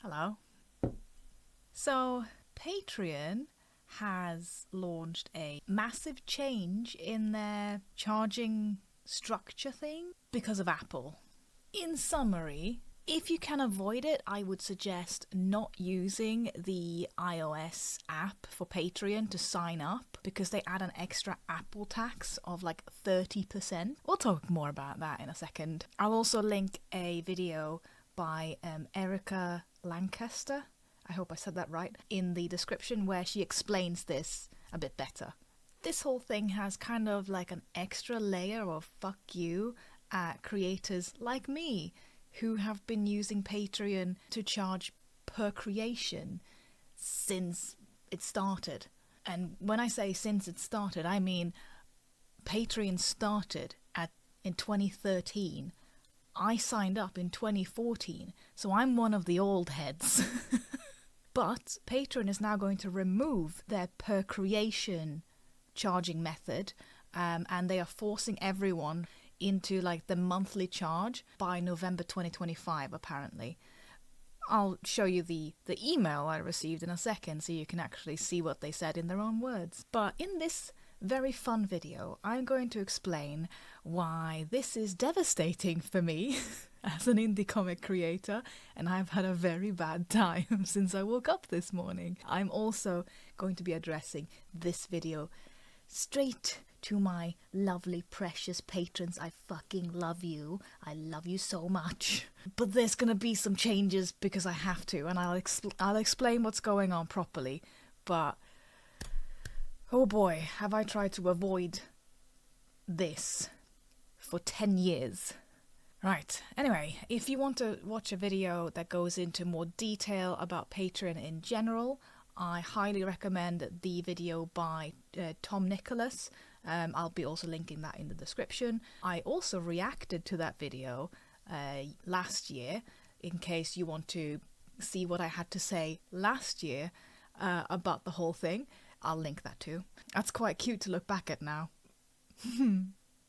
Hello. So, Patreon has launched a massive change in their charging structure thing because of Apple. In summary, if you can avoid it, I would suggest not using the iOS app for Patreon to sign up because they add an extra Apple tax of like 30%. We'll talk more about that in a second. I'll also link a video by Erica Lancaster, I hope I said that right, in the description where she explains this a bit better. This whole thing has kind of like an extra layer of fuck you at creators like me who have been using Patreon to charge per creation since it started. And when I say since it started, I mean Patreon started in 2013. I signed up in 2014, so I'm one of the old heads. But Patreon is now going to remove their per creation charging method, and they are forcing everyone into like the monthly charge by November 2025 apparently. I'll show you the email I received in a second so you can actually see what they said in their own words. But in this very fun video, I'm going to explain why this is devastating for me as an indie comic creator, and I've had a very bad time since I woke up this morning. I'm also going to be addressing this video straight to my lovely, precious patrons. I fucking love you. I love you so much. But there's gonna be some changes because I have to, and I'll explain what's going on properly. But oh boy, have I tried to avoid this for 10 years. Right, anyway, if you want to watch a video that goes into more detail about Patreon in general, I highly recommend the video by Tom Nicholas. I'll be also linking that in the description. I also reacted to that video last year, in case you want to see what I had to say last year about the whole thing. I'll link that too. That's quite cute to look back at now.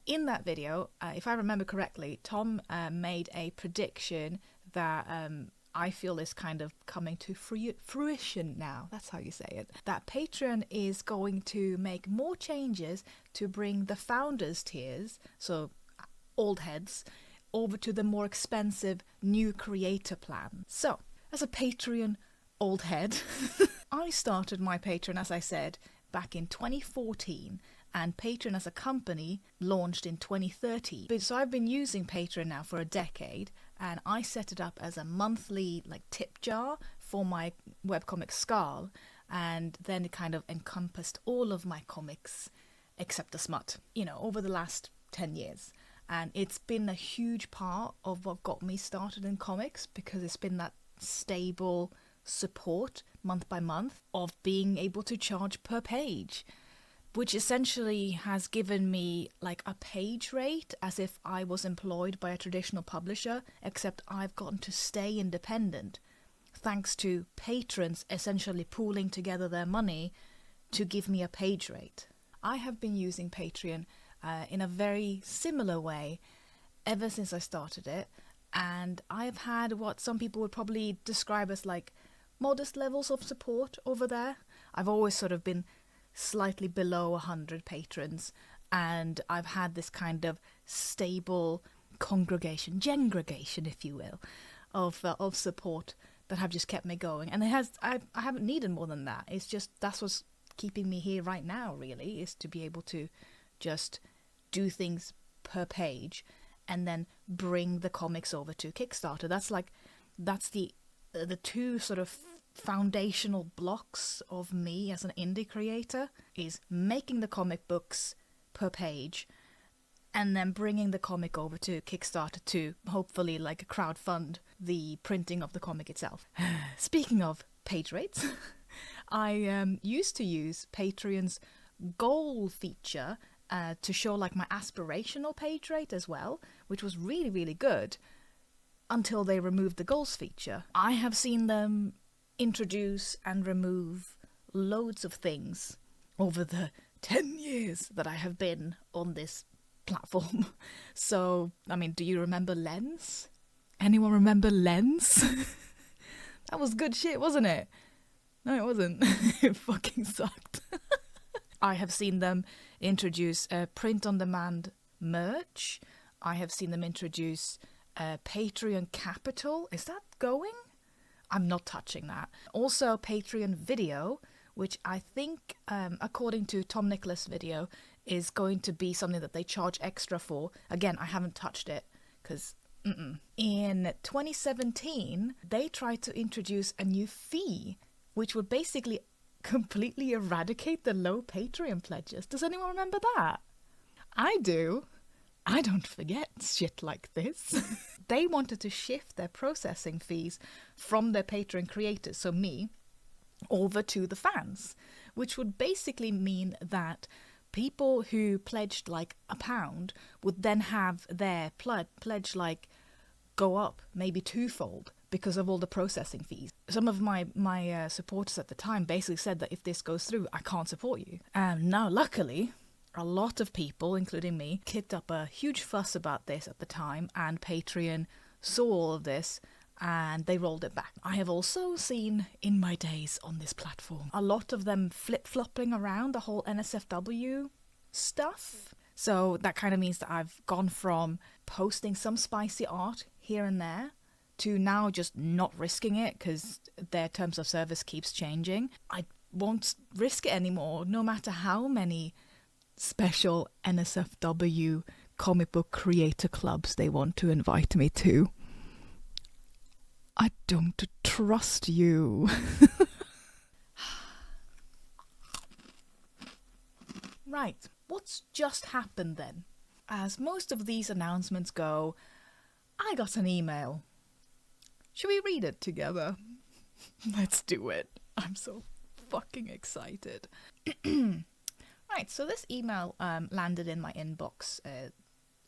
In that video, if I remember correctly, Tom made a prediction that I feel is kind of coming to fruition now. That's how you say it. That Patreon is going to make more changes to bring the founders tiers, so old heads, over to the more expensive new creator plan. So, as a Patreon old head, I started my Patreon, as I said, back in 2014, and Patreon as a company launched in 2013. So I've been using Patreon now for a decade, and I set it up as a monthly like tip jar for my webcomic Scarl, and then it kind of encompassed all of my comics except the smut, over the last 10 years. And it's been a huge part of what got me started in comics, because it's been that stable support month by month of being able to charge per page, which essentially has given me like a page rate as if I was employed by a traditional publisher, except I've gotten to stay independent thanks to patrons essentially pooling together their money to give me a page rate. I have been using Patreon in a very similar way ever since I started it, and I've had what some people would probably describe as like modest levels of support over there. I've always sort of been slightly below 100 patrons, and I've had this kind of stable gengregation, if you will, of support that have just kept me going. And I haven't needed more than that. It's just that's what's keeping me here right now, really, is to be able to just do things per page and then bring the comics over to Kickstarter. That's the two sort of foundational blocks of me as an indie creator, is making the comic books per page and then bringing the comic over to Kickstarter to hopefully like crowdfund the printing of the comic itself. Speaking of page rates, I used to use Patreon's goal feature to show like my aspirational page rate as well, which was really, really good until they removed the goals feature. I have seen them introduce and remove loads of things over the 10 years that I have been on this platform. So, I mean, do you remember Lens? Anyone remember Lens? That was good shit, wasn't it? No, it wasn't. It fucking sucked. I have seen them introduce print-on-demand merch. I have seen them introduce Patreon Capital. Is that going? I'm not touching that. Also, Patreon Video, which I think, according to Tom Nicholas' video, is going to be something that they charge extra for. Again, I haven't touched it because in 2017, they tried to introduce a new fee, which would basically completely eradicate the low Patreon pledges. Does anyone remember that? I do. I don't forget shit like this. They wanted to shift their processing fees from their Patreon creators, so me, over to the fans, which would basically mean that people who pledged like £1 would then have their pledge like go up maybe twofold because of all the processing fees. Some of my supporters at the time basically said that if this goes through, I can't support you. And now, luckily, a lot of people, including me, kicked up a huge fuss about this at the time, and Patreon saw all of this and they rolled it back. I have also seen in my days on this platform a lot of them flip-flopping around the whole NSFW stuff. So that kind of means that I've gone from posting some spicy art here and there to now just not risking it because their terms of service keeps changing. I won't risk it anymore, no matter how many special NSFW comic book creator clubs they want to invite me to. I don't trust you. Right, what's just happened then? As most of these announcements go, I got an email. Should we read it together? Let's do it. I'm so fucking excited. Right, so this email landed in my inbox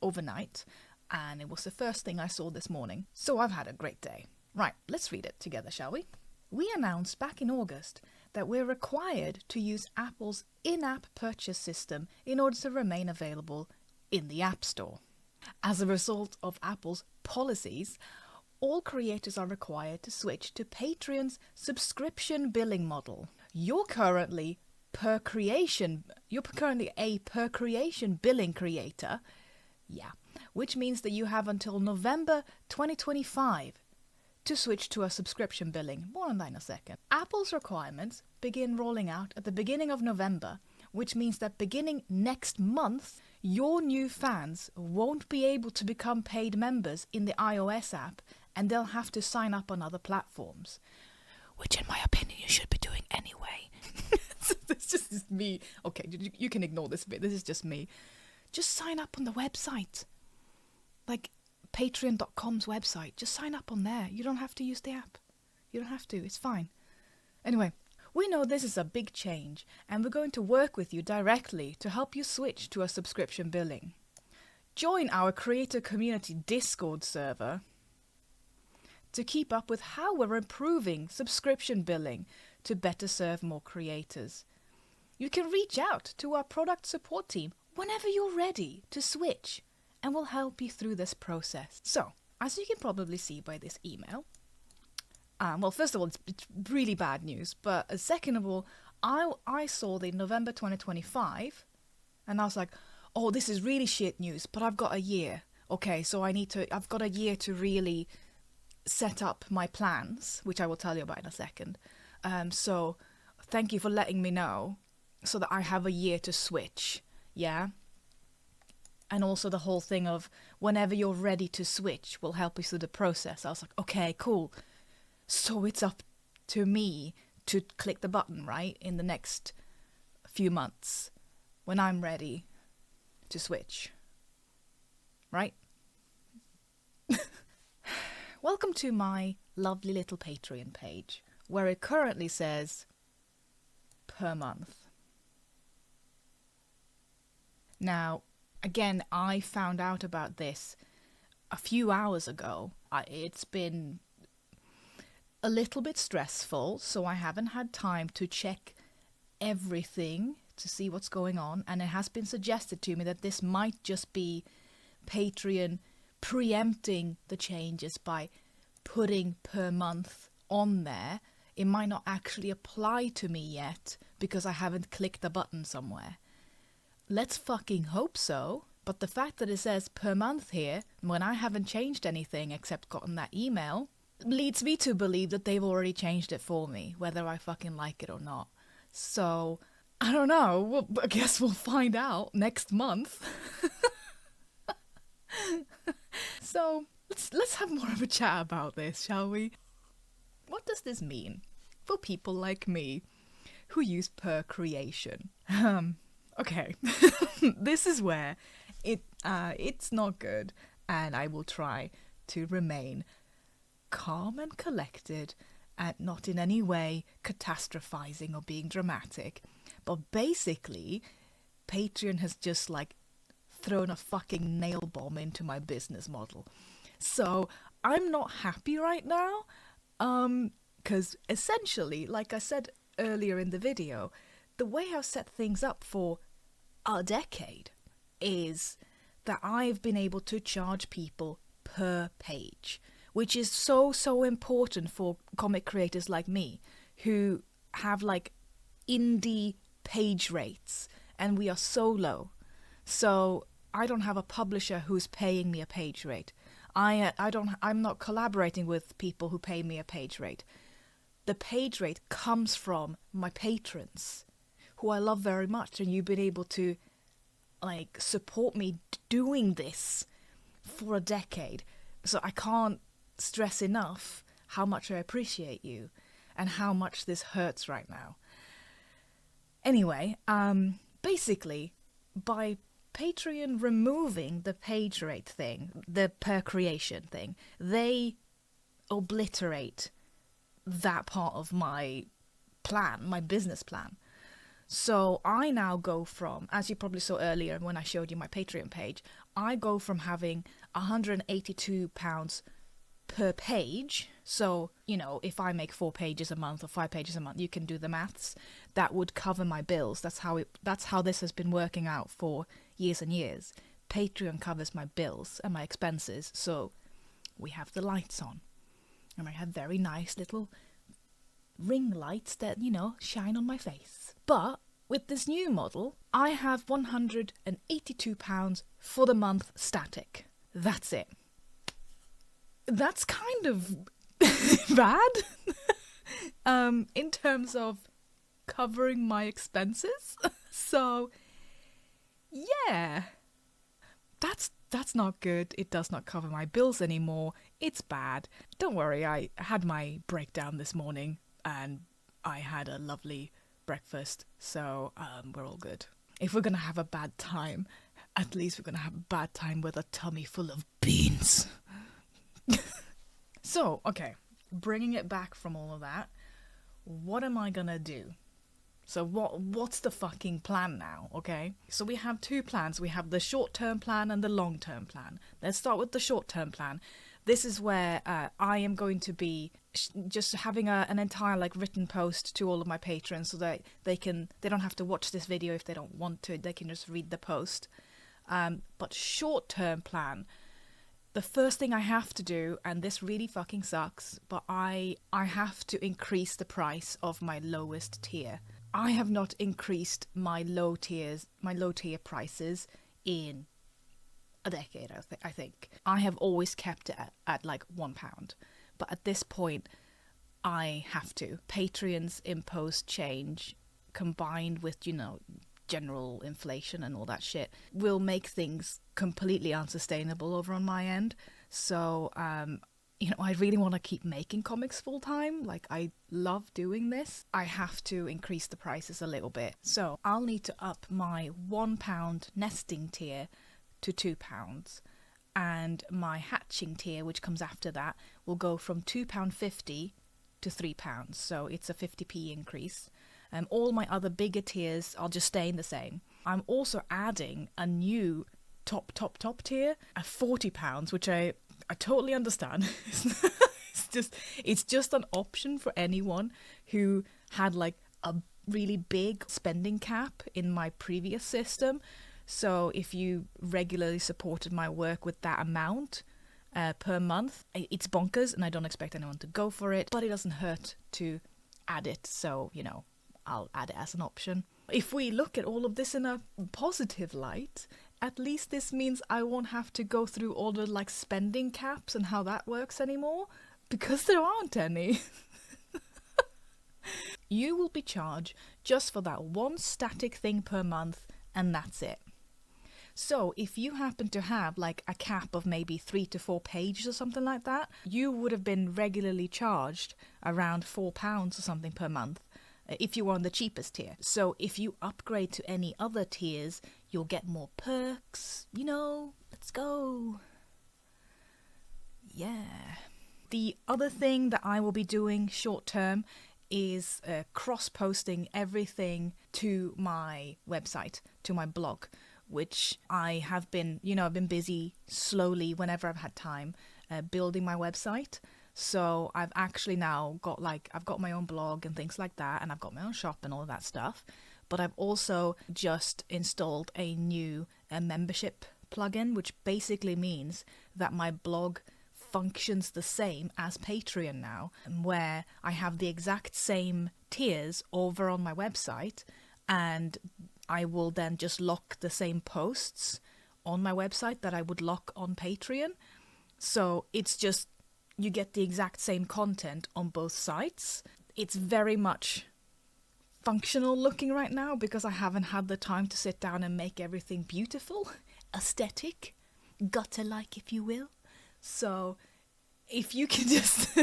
overnight, and it was the first thing I saw this morning. So I've had a great day. Right, let's read it together, shall we? We announced back in August that we're required to use Apple's in-app purchase system in order to remain available in the App Store. As a result of Apple's policies, all creators are required to switch to Patreon's subscription billing model. You're currently a per creation billing creator, which means that you have until November 2025 to switch to a subscription billing. More on that in a second. Apple's requirements begin rolling out at the beginning of November, which means that beginning next month, your new fans won't be able to become paid members in the iOS app, and they'll have to sign up on other platforms. Which, in my opinion, you should be doing anyway. This just is me. Okay, you can ignore this bit. This is just me. Just sign up on the website. Like Patreon.com's website. Just sign up on there. You don't have to use the app. You don't have to. It's fine. Anyway, we know this is a big change, and we're going to work with you directly to help you switch to a subscription billing. Join our creator community Discord server to keep up with how we're improving subscription billing to better serve more creators. You can reach out to our product support team whenever you're ready to switch, and we'll help you through this process. So, as you can probably see by this email, well, first of all, it's really bad news, but second of all, I saw the November 2025, and I was like, oh, this is really shit news, but I've got a year. Okay, so I've got a year to really set up my plans, which I will tell you about in a second. So thank you for letting me know so that I have a year to switch, yeah? And also the whole thing of whenever you're ready to switch, we'll help you through the process. I was like, okay, cool. So it's up to me to click the button, right? In the next few months when I'm ready to switch. Right? Welcome to my lovely little Patreon page, where it currently says per month. Now, again, I found out about this a few hours ago. It's been a little bit stressful, so I haven't had time to check everything to see what's going on, and it has been suggested to me that this might just be Patreon preempting the changes by putting per month on there, it might not actually apply to me yet because I haven't clicked a button somewhere. Let's fucking hope so. But the fact that it says per month here, when I haven't changed anything except gotten that email, leads me to believe that they've already changed it for me, whether I fucking like it or not. So, I don't know. Well, I guess we'll find out next month. So, let's have more of a chat about this, shall we? What does this mean for people like me who use per creation? Okay, this is where it's not good, and I will try to remain calm and collected and not in any way catastrophizing or being dramatic. But basically, Patreon has just like thrown a fucking nail bomb into my business model. So I'm not happy right now, because essentially, like I said earlier in the video, the way I've set things up for a decade is that I've been able to charge people per page, which is so important for comic creators like me who have like indie page rates, and we are so low. So I don't have a publisher who's paying me a page rate. I'm not collaborating with people who pay me a page rate. The page rate comes from my patrons, who I love very much, and you've been able to like support me doing this for a decade. So I can't stress enough how much I appreciate you and how much this hurts right now. Anyway, basically, by Patreon removing the page rate thing, the per creation thing, they obliterate that part of my plan, my business plan. So I now go from, as you probably saw earlier when I showed you my Patreon page, I go from having £182 per page. So, you know, if I make 4 pages a month or 5 pages a month, you can do the maths. That would cover my bills. That's how this has been working out for years and years. Patreon covers my bills and my expenses. So we have the lights on. And I have very nice little ring lights that, you know, shine on my face. But with this new model, I have £182 for the month static. That's it. That's kind of bad in terms of covering my expenses. So, yeah, that's not good. It does not cover my bills anymore. It's bad. Don't worry, I had my breakdown this morning and I had a lovely breakfast, so we're all good. If we're gonna have a bad time, at least we're gonna have a bad time with a tummy full of beans. So, okay, bringing it back from all of that, what am I gonna do? So what's the fucking plan now, okay? So we have 2 plans. We have the short-term plan and the long-term plan. Let's start with the short-term plan. This is where I am going to be just having an entire like written post to all of my patrons so that they don't have to watch this video if they don't want to. They can just read the post. But short-term plan, the first thing I have to do, and this really fucking sucks, but I have to increase the price of my lowest tier. I have not increased my low tier prices in a decade, I think. I have always kept it at like £1. But at this point, I have to. Patreon's imposed change, combined with, you know, general inflation and all that shit, will make things completely unsustainable over on my end. So, you know, I really want to keep making comics full time. Like, I love doing this. I have to increase the prices a little bit. So I'll need to up my £1 nesting tier to £2, and my hatching tier, which comes after that, will go from £2.50 to £3. So it's a 50p increase. All my other bigger tiers are just staying the same. I'm also adding a new top tier at £40, which I totally understand. it's just an option for anyone who had like a really big spending cap in my previous system. So if you regularly supported my work with that amount, per month. It's bonkers and I don't expect anyone to go for it, but it doesn't hurt to add it. So, I'll add it as an option. If we look at all of this in a positive light, at least this means I won't have to go through all the spending caps and how that works anymore, because there aren't any. You will be charged just for that one static thing per month, and that's it. So if you happen to have a cap of maybe 3 to 4 pages or something like that, you would have been regularly charged around £4 or something per month if you were on the cheapest tier. So if you upgrade to any other tiers, you'll get more perks. Let's go. Yeah. The other thing that I will be doing short term is cross-posting everything to my website, to my blog, which I have been, I've been busy slowly whenever I've had time building my website. So I've actually now got I've got my own blog and things like that, and I've got my own shop and all that stuff. But I've also just installed a new membership plugin, which basically means that my blog functions the same as Patreon now, where I have the exact same tiers over on my website, and I will then just lock the same posts on my website that I would lock on Patreon. So it's just, you get the exact same content on both sites. It's very much functional looking right now because I haven't had the time to sit down and make everything beautiful, aesthetic, gutter-like if you will. So if you can just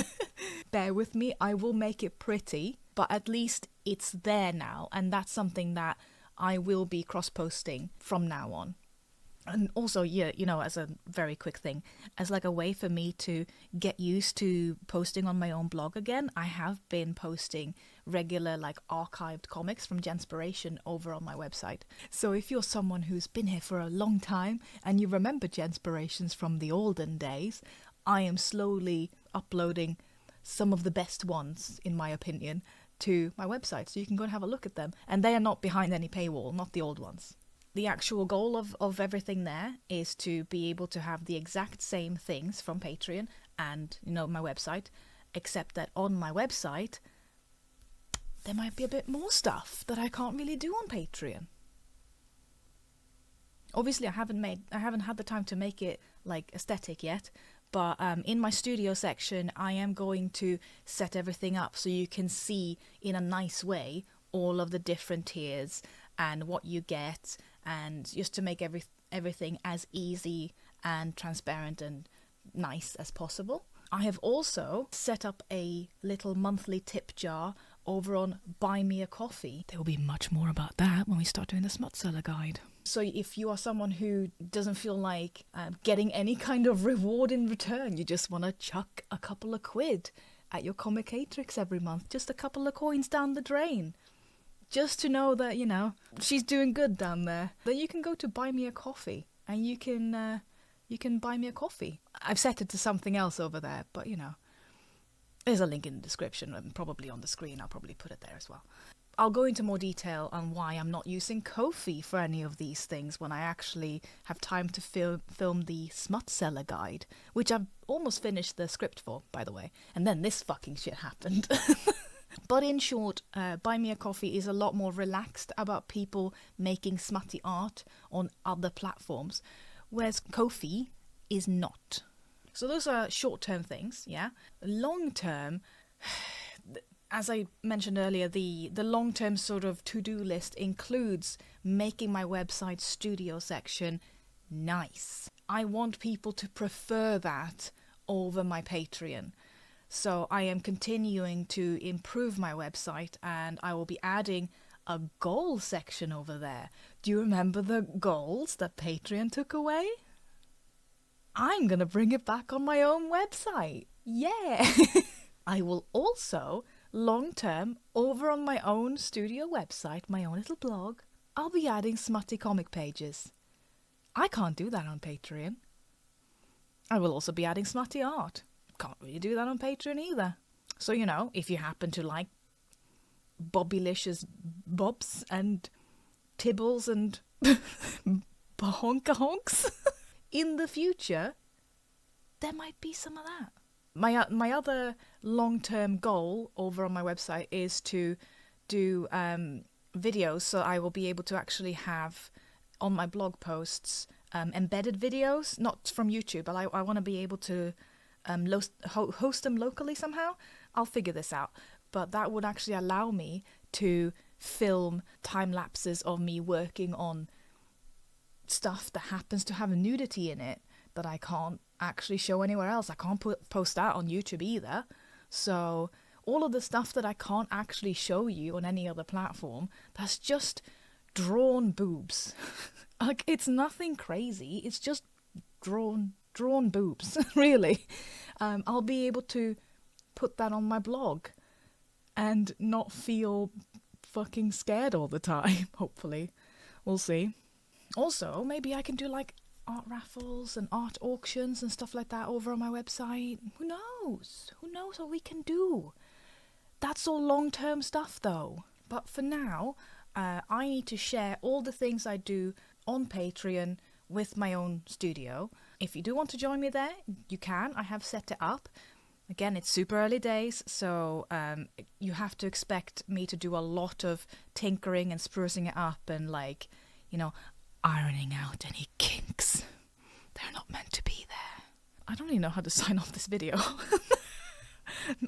bear with me, I will make it pretty, but at least it's there now, and that's something that I will be cross-posting from now on. And also, as a very quick thing, as a way for me to get used to posting on my own blog again, I have been posting regular archived comics from Genspiration over on my website. So if you're someone who's been here for a long time and you remember Genspirations from the olden days, I am slowly uploading some of the best ones, in my opinion, to my website, so you can go and have a look at them. And they are not behind any paywall, not the old ones. The actual goal of everything there is to be able to have the exact same things from Patreon and, my website, except that on my website, there might be a bit more stuff that I can't really do on Patreon. Obviously, I haven't had the time to make it aesthetic yet, but in my studio section, I am going to set everything up so you can see in a nice way all of the different tiers and what you get, and just to make everything as easy and transparent and nice as possible. I have also set up a little monthly tip jar over on Buy Me a Coffee. There will be much more about that when we start doing the Smut Seller Guide. So if you are someone who doesn't feel like getting any kind of reward in return, you just want to chuck a couple of quid at your Comicatrix every month, just a couple of coins down the drain, just to know that, she's doing good down there, then you can go to Buy Me a Coffee and you can buy me a coffee. I've set it to something else over there, but there's a link in the description and probably on the screen. I'll probably put it there as well. I'll go into more detail on why I'm not using Ko-fi for any of these things when I actually have time to film the Smut Seller Guide, which I've almost finished the script for, by the way, and then this fucking shit happened. But in short, Buy Me a Coffee is a lot more relaxed about people making smutty art on other platforms, whereas Ko-fi is not. So those are short-term things, yeah? Long-term, as I mentioned earlier, the long-term sort of to-do list includes making my website studio section nice. I want people to prefer that over my Patreon. So I am continuing to improve my website, and I will be adding a goal section over there. Do you remember the goals that Patreon took away? I'm gonna bring it back on my own website. Yeah! I will also, long-term, over on my own studio website, my own little blog, I'll be adding smutty comic pages. I can't do that on Patreon. I will also be adding smutty art. Can't really do that on Patreon either. So, if you happen to like Bobbylicious Bobs and Tibbles and Bahonka Honks in the future, there might be some of that. My other long-term goal over on my website is to do videos, so I will be able to actually have on my blog posts embedded videos, not from YouTube, but I want to be able to host them locally somehow. I'll figure this out, but that would actually allow me to film time lapses of me working on stuff that happens to have nudity in it that I can't actually show anywhere else. I can't post that on YouTube either. So all of the stuff that I can't actually show you on any other platform, that's just drawn boobs. Like, it's nothing crazy. It's just drawn boobs, really. I'll be able to put that on my blog and not feel fucking scared all the time, hopefully. We'll see. Also, maybe I can do like art raffles and art auctions and stuff like that over on my website. Who knows? Who knows what we can do? That's all long-term stuff though. But for now, I need to share all the things I do on Patreon with my own studio. If you do want to join me there, you can. I have set it up. Again, it's super early days, so you have to expect me to do a lot of tinkering and sprucing it up and, like, you know, ironing out any kinks. They're not meant to be there. I don't even know how to sign off this video.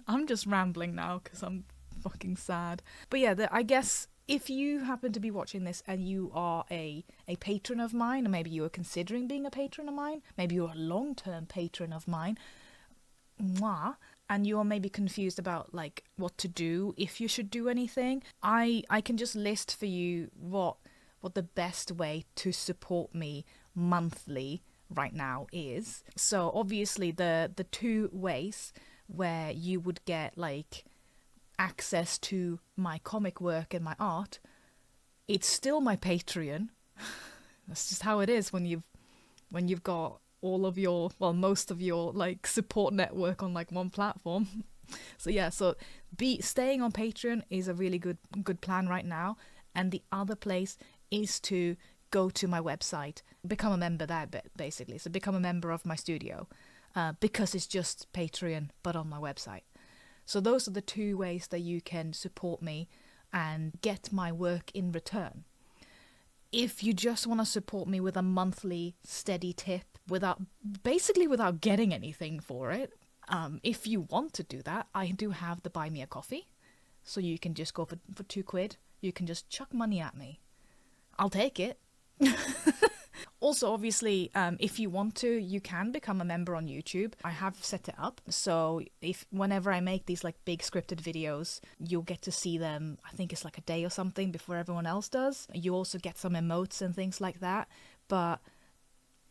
I'm just rambling now because I'm fucking sad. But yeah, I guess if you happen to be watching this and you are a patron of mine, or maybe you are considering being a patron of mine, maybe you're a long-term patron of mine, and you are maybe confused about like what to do, if you should do anything, I can just list for you what the best way to support me monthly right now is. So obviously the two ways where you would get like access to my comic work and my art, it's still my Patreon. That's just how it is when you've got all of your, well, most of your like support network on like one platform. So yeah, so staying on Patreon is a really good plan right now. And the other place is to go to my website, become a member there basically. So become a member of my studio, because it's just Patreon but on my website. So those are the two ways that you can support me and get my work in return. If you just want to support me with a monthly steady tip without getting anything for it, if you want to do that, I do have the Buy Me a Coffee. So you can just go for £2. You can just chuck money at me. I'll take it. Also, obviously, if you want to, you can become a member on YouTube. I have set it up, so whenever I make these like big scripted videos, you'll get to see them, I think it's like a day or something before everyone else does. You also get some emotes and things like that, but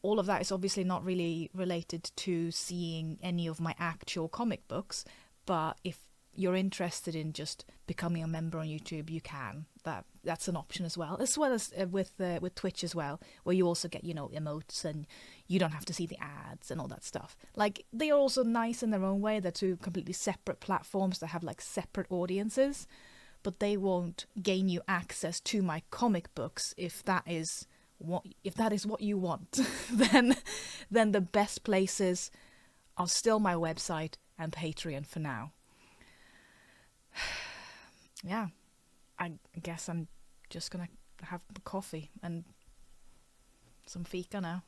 all of that is obviously not really related to seeing any of my actual comic books. But if you're interested in just becoming a member on YouTube, you can. That's an option as well as with Twitch as well, where you also get, you know, emotes and you don't have to see the ads and all that stuff. Like, they are also nice in their own way. They're two completely separate platforms that have like separate audiences, but they won't gain you access to my comic books if that is what you want. then the best places are still my website and Patreon for now. Yeah, I guess I'm just gonna have coffee and some fika now.